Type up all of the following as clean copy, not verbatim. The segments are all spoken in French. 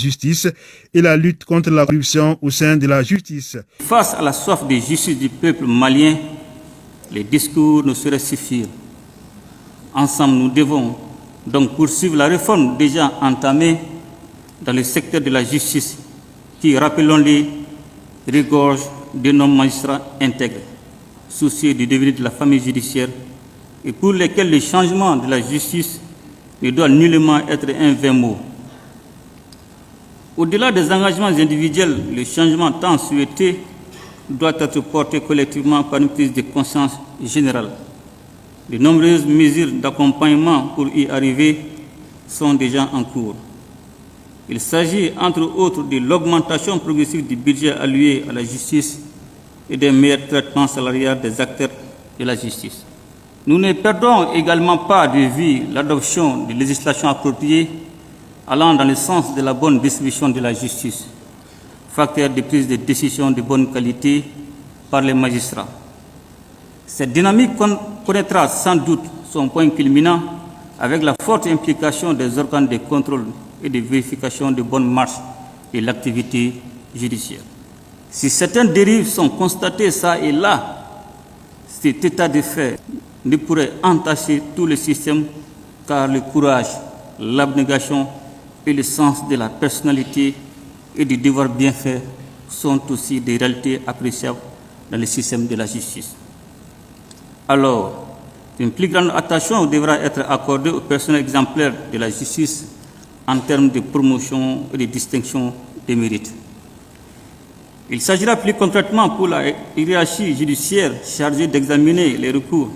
justice et la lutte contre la corruption au sein de la justice. Face à la soif de justice du peuple malien, les discours ne sauraient suffire. Ensemble, nous devons donc poursuivre la réforme déjà entamée dans le secteur de la justice qui, rappelons-le, regorge de nos magistrats intègres, soucieux du devenir de la famille judiciaire et pour lesquels le changement de la justice ne doit nullement être un vain mot. Au-delà des engagements individuels, le changement tant souhaité doit être porté collectivement par une prise de conscience générale. De nombreuses mesures d'accompagnement pour y arriver sont déjà en cours. Il s'agit entre autres de l'augmentation progressive du budget alloué à la justice et des meilleurs traitements salariaux des acteurs de la justice. Nous ne perdons également pas de vue l'adoption de législation appropriée allant dans le sens de la bonne distribution de la justice, facteur de prise de décision de bonne qualité par les magistrats. Cette dynamique connaîtra sans doute son point culminant avec la forte implication des organes de contrôle et de vérification de bonne marche de l'activité judiciaire. Si certaines dérives sont constatées ça et là, cet état de fait ne pourrait entacher tout le système car le courage, l'abnégation et le sens de la personnalité et du devoir bien fait sont aussi des réalités appréciables dans le système de la justice. Alors, une plus grande attention devra être accordée aux personnels exemplaires de la justice en termes de promotion et de distinction des mérites. Il s'agira plus concrètement pour la hiérarchie judiciaire chargée d'examiner les recours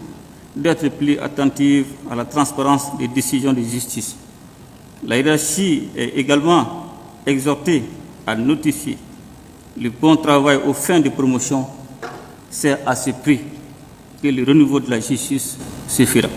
d'être plus attentive à la transparence des décisions de justice. La hiérarchie est également exhortée à notifier le bon travail aux fins de promotion. C'est à ce prix que le renouveau de la justice se fera.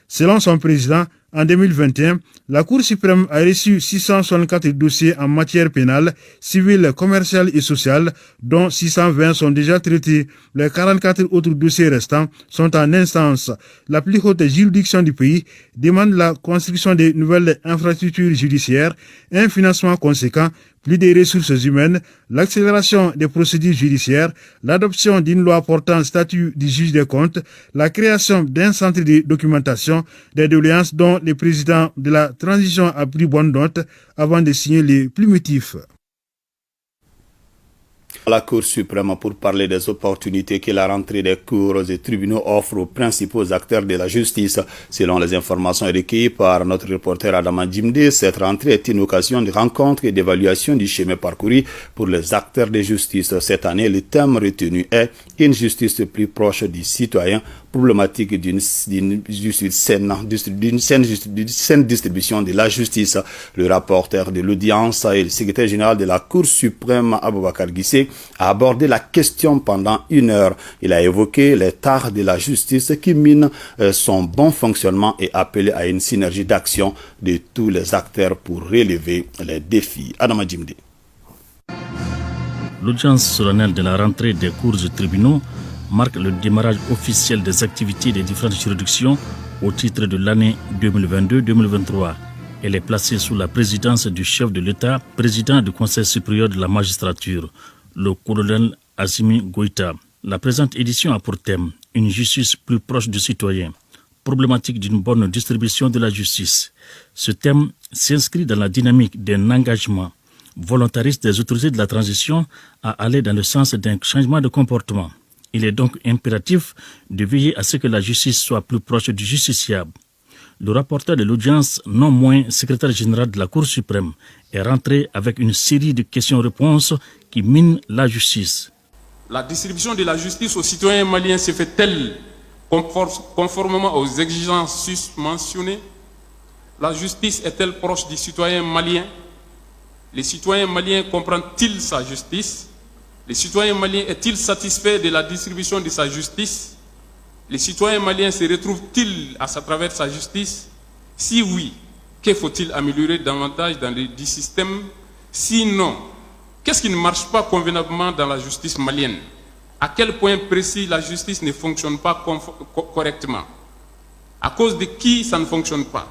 Selon son président, en 2021, la Cour suprême a reçu 664 dossiers en matière pénale, civile, commerciale et sociale, dont 620 sont déjà traités. Les 44 autres dossiers restants sont en instance. La plus haute juridiction du pays demande la construction de nouvelles infrastructures judiciaires, un financement conséquent, plus de ressources humaines, l'accélération des procédures judiciaires, l'adoption d'une loi portant statut du juge des comptes, la création d'un centre de documentation des doléances dont le président de la transition a pris bonne note avant de signer les plumitifs. La Cour suprême pour parler des opportunités que la rentrée des cours et tribunaux offre aux principaux acteurs de la justice. Selon les informations recueillies par notre reporter Adama Djimde, cette rentrée est une occasion de rencontre et d'évaluation du chemin parcouru pour les acteurs de justice. Cette année, le thème retenu est une justice plus proche du citoyen, problématique d'une saine distribution de la justice. Le rapporteur de l'audience et le secrétaire général de la Cour suprême, Aboubakar Guissé, a abordé la question pendant 1 heure. Il a évoqué les tares de la justice qui minent son bon fonctionnement et appelé à une synergie d'action de tous les acteurs pour relever les défis. Adama Djimde. L'audience solennelle de la rentrée des cours et tribunaux marque le démarrage officiel des activités des différentes juridictions au titre de l'année 2022-2023. Elle est placée sous la présidence du chef de l'État, président du Conseil supérieur de la magistrature, le colonel Assimi Goïta. La présente édition a pour thème une justice plus proche du citoyen, problématique d'une bonne distribution de la justice. Ce thème s'inscrit dans la dynamique d'un engagement volontariste des autorités de la transition à aller dans le sens d'un changement de comportement. Il est donc impératif de veiller à ce que la justice soit plus proche du justiciable. Le rapporteur de l'audience, non moins secrétaire général de la Cour suprême, est rentré avec une série de questions-réponses qui minent la justice. La distribution de la justice aux citoyens maliens se fait-elle conformément aux exigences susmentionnées? La justice est-elle proche du citoyen malien? Les citoyens maliens comprennent-ils sa justice? Les citoyens maliens est-il satisfait de la distribution de sa justice? Les citoyens maliens se retrouvent-ils à travers sa justice? Si oui, que faut-il améliorer davantage dans le système? Sinon, qu'est-ce qui ne marche pas convenablement dans la justice malienne? À quel point précis la justice ne fonctionne pas correctement? À cause de qui ça ne fonctionne pas?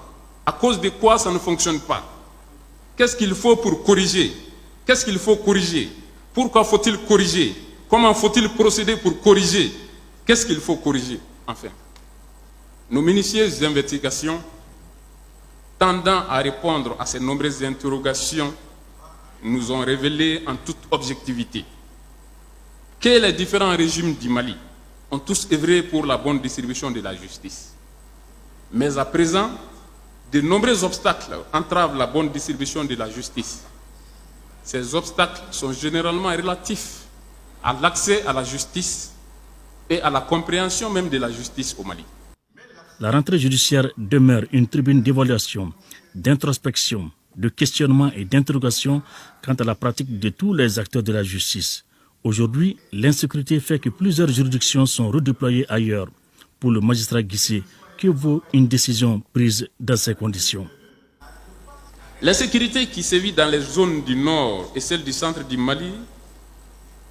À cause de quoi ça ne fonctionne pas? Qu'est-ce qu'il faut pour corriger? Qu'est-ce qu'il faut corriger? Pourquoi faut-il corriger? Comment faut-il procéder pour corriger? Qu'est-ce qu'il faut corriger? Enfin, nos minutieuses investigations tendant à répondre à ces nombreuses interrogations nous ont révélé en toute objectivité que les différents régimes du Mali ont tous œuvré pour la bonne distribution de la justice. Mais à présent, de nombreux obstacles entravent la bonne distribution de la justice. Ces obstacles sont généralement relatifs à l'accès à la justice et à la compréhension même de la justice au Mali. La rentrée judiciaire demeure une tribune d'évaluation, d'introspection, de questionnement et d'interrogation quant à la pratique de tous les acteurs de la justice. Aujourd'hui, l'insécurité fait que plusieurs juridictions sont redéployées ailleurs. Pour le magistrat Guissé, que vaut une décision prise dans ces conditions? L'insécurité qui sévit dans les zones du nord et celle du centre du Mali,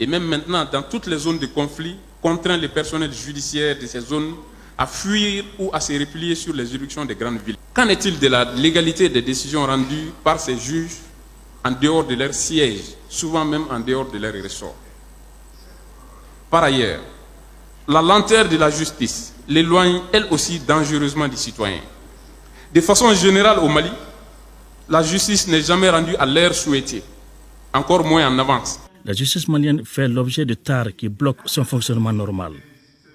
et même maintenant dans toutes les zones de conflit, contraint les personnels judiciaires de ces zones à fuir ou à se replier sur les juridictions des grandes villes. Qu'en est-il de la légalité des décisions rendues par ces juges en dehors de leur siège, souvent même en dehors de leur ressort? Par ailleurs, la lenteur de la justice l'éloigne elle aussi dangereusement du citoyen. De façon générale au Mali, la justice n'est jamais rendue à l'heure souhaitée, encore moins en avance. La justice malienne fait l'objet de tares qui bloquent son fonctionnement normal.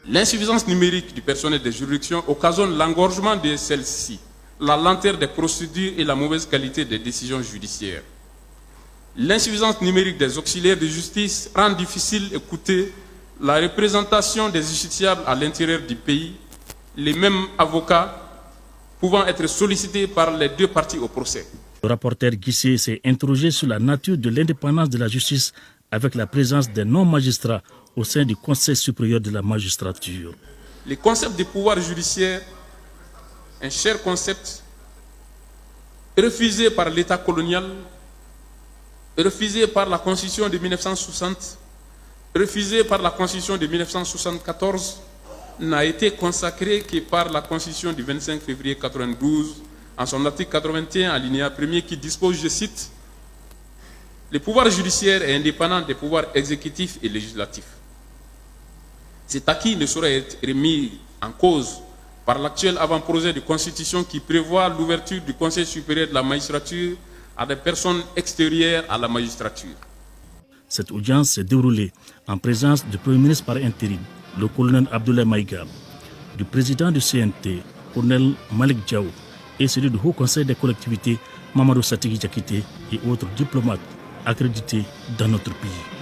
L'insuffisance numérique du personnel des juridictions occasionne l'engorgement de celles-ci, la lenteur des procédures et la mauvaise qualité des décisions judiciaires. L'insuffisance numérique des auxiliaires de justice rend difficile et coûteux la représentation des justiciables à l'intérieur du pays, les mêmes avocats pouvant être sollicités par les deux parties au procès. Le rapporteur Guissé s'est interrogé sur la nature de l'indépendance de la justice avec la présence des non-magistrats au sein du Conseil supérieur de la magistrature. Le concept de pouvoir judiciaire, un cher concept, refusé par l'État colonial, refusé par la Constitution de 1960, refusé par la Constitution de 1974, n'a été consacré que par la Constitution du 25 février 1992, en son article 81, alinéa 1er, qui dispose, je cite, « Le pouvoir judiciaire est indépendant des pouvoirs exécutifs et législatifs. Cet acquis ne saurait être remis en cause par l'actuel avant-projet de constitution qui prévoit l'ouverture du Conseil supérieur de la magistrature à des personnes extérieures à la magistrature. » Cette audience s'est déroulée en présence du Premier ministre par intérim, le colonel Abdoulaye Maïga, du président du CNT, colonel Malik Diaw, et celui du Haut Conseil des collectivités, Mamadou Satigi Diakité, et autres diplomates accrédités dans notre pays.